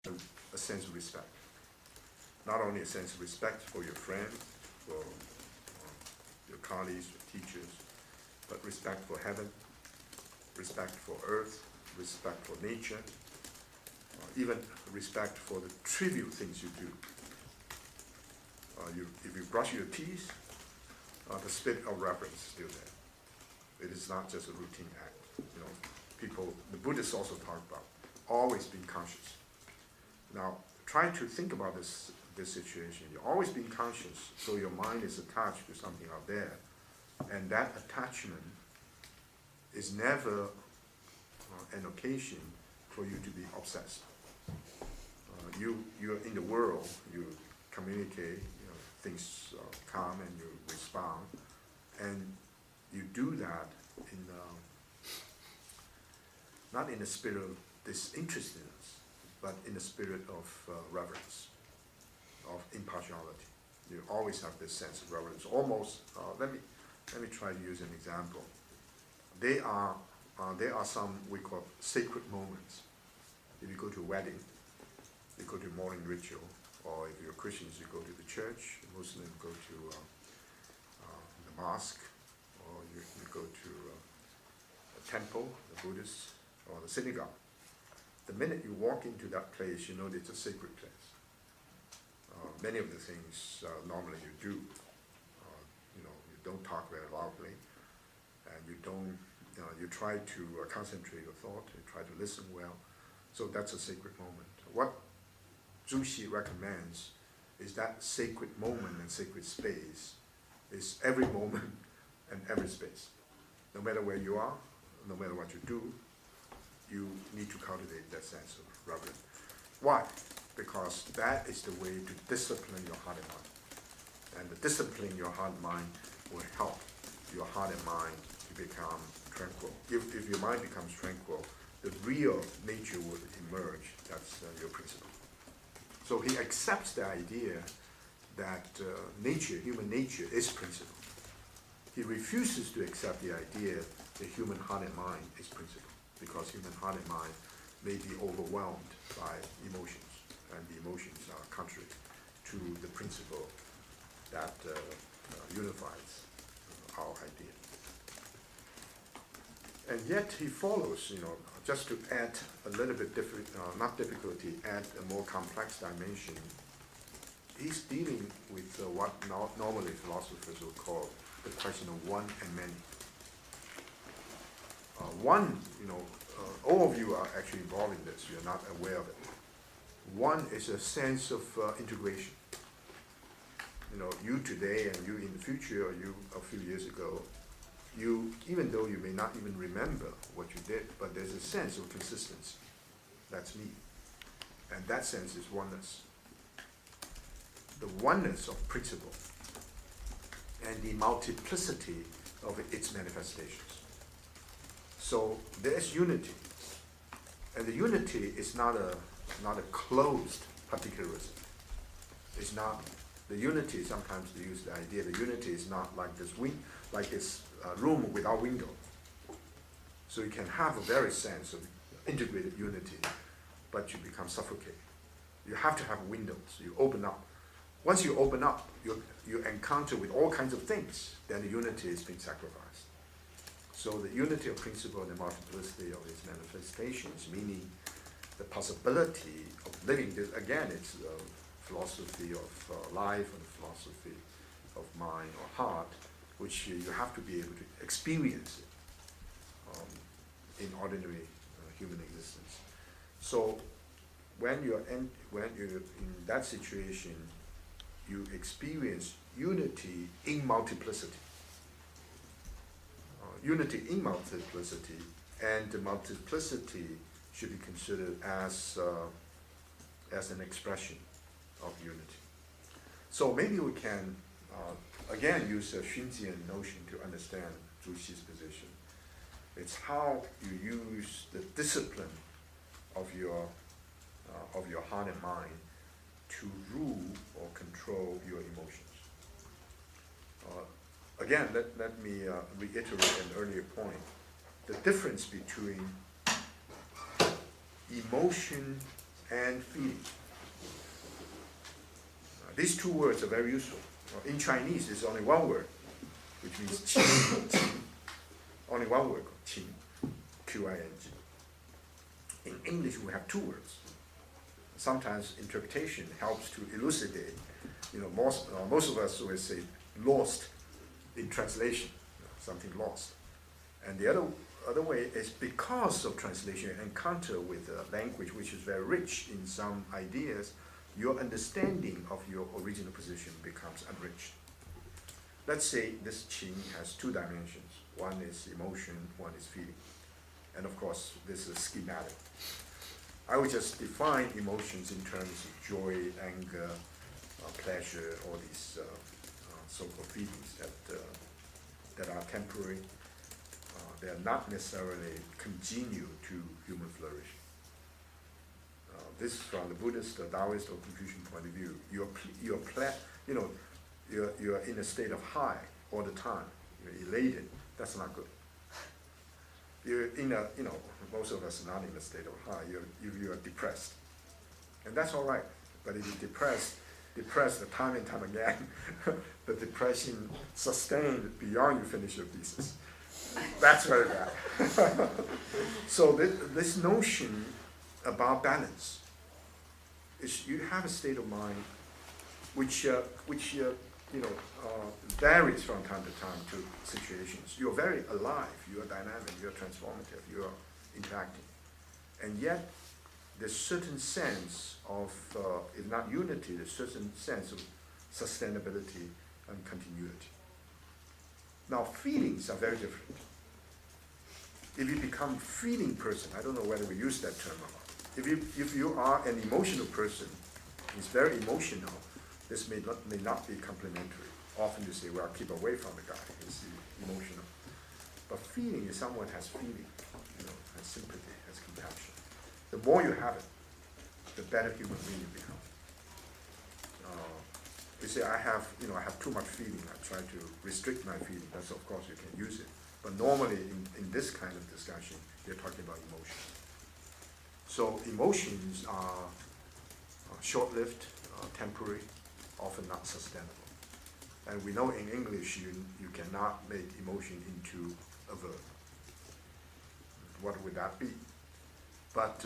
a sense of respect. Not only a sense of respect for your friends, for your colleagues, your teachers, but respect for heaven, respect for earth, respect for nature, even respect for the trivial things you do. If you brush your teeth, the spirit of reverence is still there. It is not just a routine act. People, the Buddhists also talk about always being conscious. Now, try to think about this situation. You're always being conscious, so your mind is attached to something out there, and that attachment is never an occasion for you to be obsessed. You're in the world, you communicate, things come and you respond, and you do that in not in the spirit of disinterestedness, but in the spirit of reverence, of impartiality. You always have this sense of reverence. Almost, let me try to use an example. There are some we call sacred moments. If you go to a wedding, you go to a morning ritual, or if you're Christians, you go to the church. Muslims go to the mosque, or you go to a temple, the Buddhists, or the synagogue. The minute you walk into that place, you know it's a sacred place. Many of the things normally you do, you don't talk very loudly, and you don't, you try to concentrate your thought, you try to listen well. So that's a sacred moment. What Zhou recommends is that sacred moment and sacred space is every moment and every space. No matter where you are, no matter what you do, you need to cultivate that sense of reverence. Why? Because that is the way to discipline your heart and mind. And the discipline your heart and mind will help your heart and mind to become tranquil. If your mind becomes tranquil, the real nature will emerge. That's your principle. So he accepts the idea that nature, human nature, is principle. He refuses to accept the idea that human heart and mind is principle, because human heart and mind may be overwhelmed by emotions, and the emotions are contrary to the principle that unifies our idea. And yet he follows, just to add a little bit different, not difficulty, add a more complex dimension. He's dealing with what normally philosophers will call the question of one and many. One, all of you are actually involved in this. You're not aware of it. One is a sense of integration. You today and you in the future, or you a few years ago, you, even though you may not even remember what you did, but there's a sense of consistency. That's me. And that sense is oneness. The oneness of principle and the multiplicity of its manifestations. So there's unity. And the unity is not a closed particularism. It's not, the unity, sometimes they use the idea, the unity is not like this room without window. So you can have a very sense of integrated unity, but you become suffocated. You have to have windows. You open up. Once you open up, you encounter with all kinds of things, then the unity is being sacrificed. So the unity of principle and the multiplicity of its manifestations, meaning the possibility of living this, again, it's a philosophy of life and a philosophy of mind or heart, which you have to be able to experience it in ordinary human existence. So when you're in that situation, you experience unity in multiplicity. Unity in multiplicity, and the multiplicity should be considered as an expression of unity. So maybe we can again use a Xunzian notion to understand Zhu Xi's position. It's how you use the discipline of your heart and mind to rule or control your emotions. Again, let me reiterate an earlier point. The difference between emotion and feeling. These two words are very useful. In Chinese, there's only one word, which means qing. Only one word, qing, Q-I-N-G. In English, we have two words. Sometimes interpretation helps to elucidate. Most of us always say lost in translation, something lost. And the other way is because of translation, you encounter with a language which is very rich in some ideas, your understanding of your original position becomes enriched. Let's say this qing has two dimensions. One is emotion, one is feeling. And of course, this is schematic. I would just define emotions in terms of joy, anger, pleasure, all these so-called feelings that are temporary. They are not necessarily congenial to human flourishing. This is from the Buddhist, or Taoist, or Confucian point of view. You're in a state of high all the time. You're elated. That's not good. You're in most of us are not in a state of high. You are depressed, and that's all right. But if you're depressed the time and time again, the depression sustained beyond you finish your thesis. That's very bad. So this notion about balance is you have a state of mind which varies from time to time to situations. You're very alive, you're dynamic, you're transformative, you're interacting. And yet, there's certain sense of, if not unity, there's certain sense of sustainability and continuity. Now, feelings are very different. If you become a feeling person, I don't know whether we use that term or not. If you are an emotional person, who's very emotional, this may not be complementary. Often you say, well, keep away from the guy, he's emotional. But feeling is someone has feeling, has sympathy, has compassion. The more you have it, the better human being you become. You say, I have too much feeling, I try to restrict my feeling. That's, of course, you can use it. But normally, in this kind of discussion, you're talking about emotions. So emotions are short-lived, temporary, often not sustainable. And we know in English, you cannot make emotion into a verb. What would that be? But